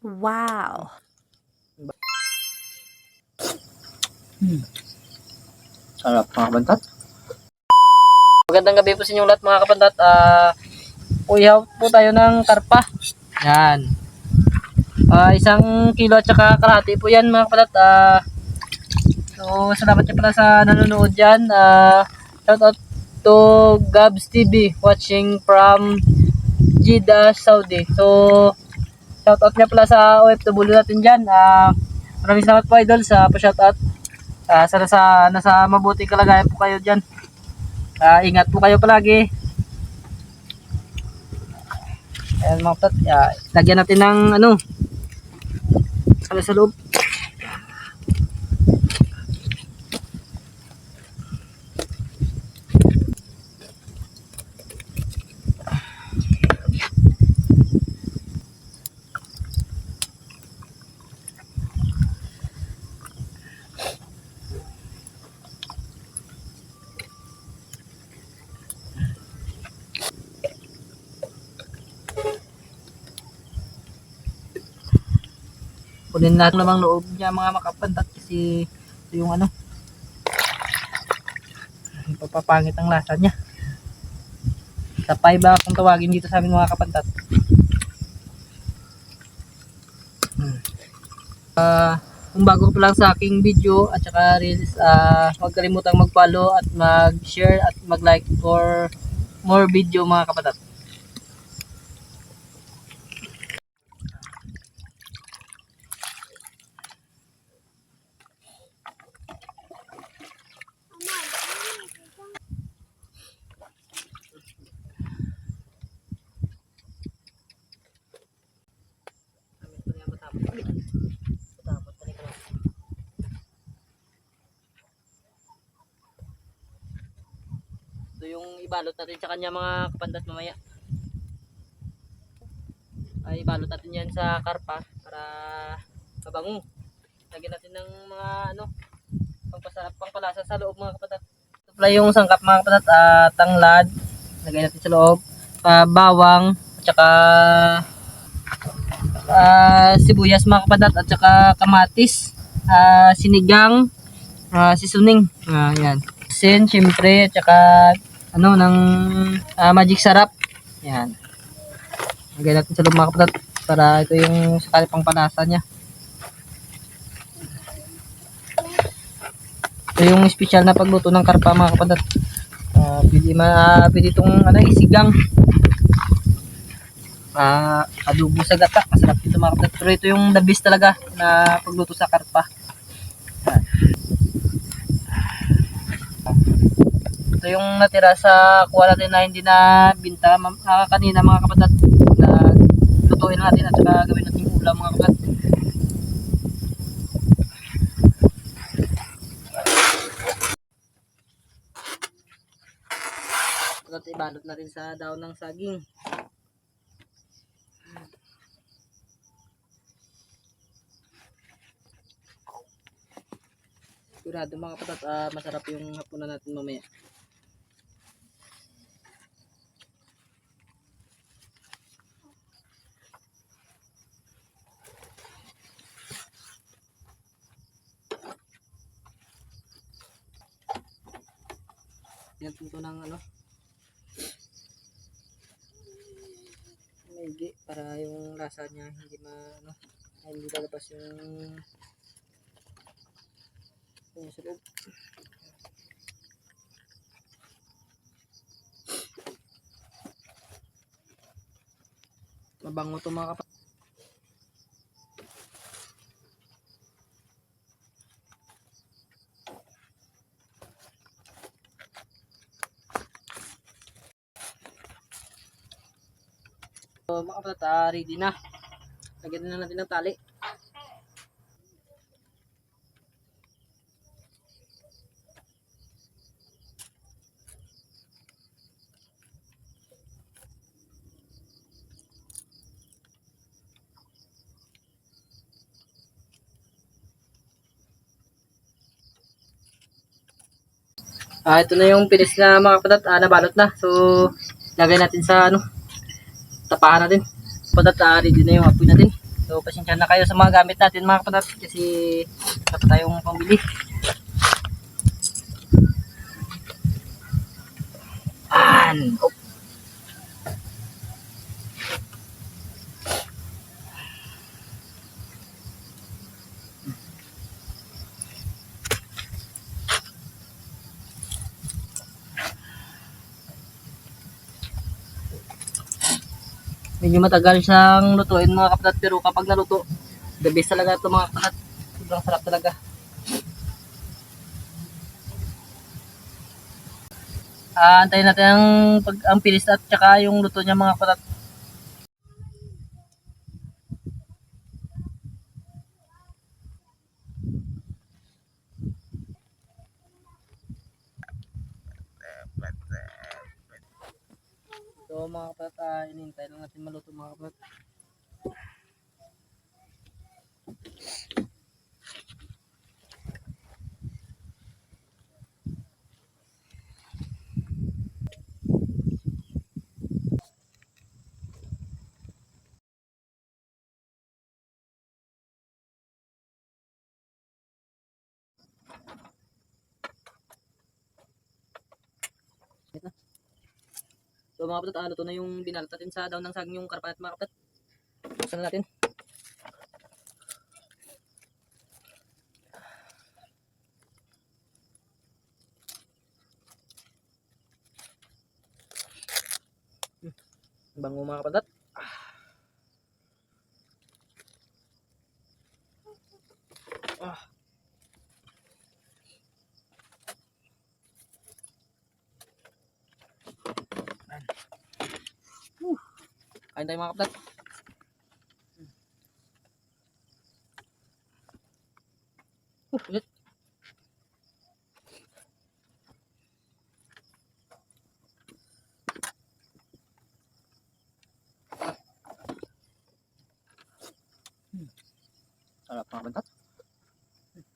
Wow! Sarap mga kapantat. Magandang gabi po sa inyo lahat mga kapantat. Uyaw po tayo ng karpa. Yan. 1 kilo at saka kalahati po yan mga kapantat. So salamat niyo pala sa nanonood dyan. Shout out to Gabs TV watching from Jeddah, Saudi. So shout out niya pala sa OFW natin dyan. Maraming salamat po idol sa pa-shout out. Sana nasa mabuting kalagayan po kayo dyan. Ingat po kayo palagi. Ayan mga kapat, lagyan natin ng sa loob. Kunin natin namang loob niya mga makapantat kasi ito yung papapangit ang lasa niya. Sapay ba kung tawagin dito sa amin mga kapantat. Kung bago pa lang sa aking video at saka reels, huwag kalimutang mag-follow at mag-share at mag-like for more video mga kapantat. Ito yung ibalot natin sa kanya mga kapandat mamaya. Ibalot natin yan sa karpa para mabango. Lagyan natin ng mga pangpalasa sa loob mga kapandat. Ito pala yung sangkap mga kapandat, tanglad. Lagyan natin sa loob. Bawang at saka sibuyas mga kapandat at saka kamatis, sinigang, seasoning. Yan. Sin, syempre, at saka ng magic sarap. Yan. Lagyan natin sa loob mga kapatat para ito yung sakali pang panasa niya. Ito yung special na pagluto ng karpa mga kapatat. Pwede itong isigang. Adobo sa gata. Masarap ito mga kapatat. Pero ito yung the best talaga na pagluto sa karpa. Ito yung natira sa kuha natin na hindi na binta kanina mga kapatat. Lutuin natin at saka gawin natin yung ulam mga kapat. At ibalot na rin sa daon ng saging. Sigurado mga kapat, masarap yung hapunan natin mamaya. Yan ito ng maigi para yung lasa niya hindi hindi lalabas yung sa loob. Mabango ito mga kapatid. So mga kapatid, ready na. Lagyan na natin ng tali. Ito na yung finish na mga kapatat, nabalot na. So, lagay natin sa tapahan natin. Kapatat, ready na yung apoy natin. So, pasensya na kayo sa mga gamit natin mga kapatat kasi wala pa tayong pambili. Oh. Medyo matagal siyang lutuin mga kapatat pero kapag naluto, the best talaga ito mga kapatat. Sobrang sarap talaga. Antayin natin ang pilis at saka yung luto niya mga kapatat. So mga kapatat, inintay lang natin maluto mga kapatat. So mga kapatat, luto na yung binalot natin sa daon ng saging yung karpan at mga kapatat. Buksan na natin. Bango mga kapatat. Ah. Kain tayo mga kapatat. Ulit. Sarap mga bantat.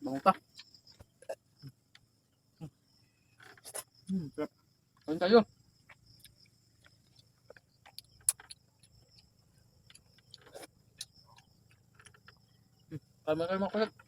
Bango pa. Sarap. Kain tayo. Kain tayo mga kapatat.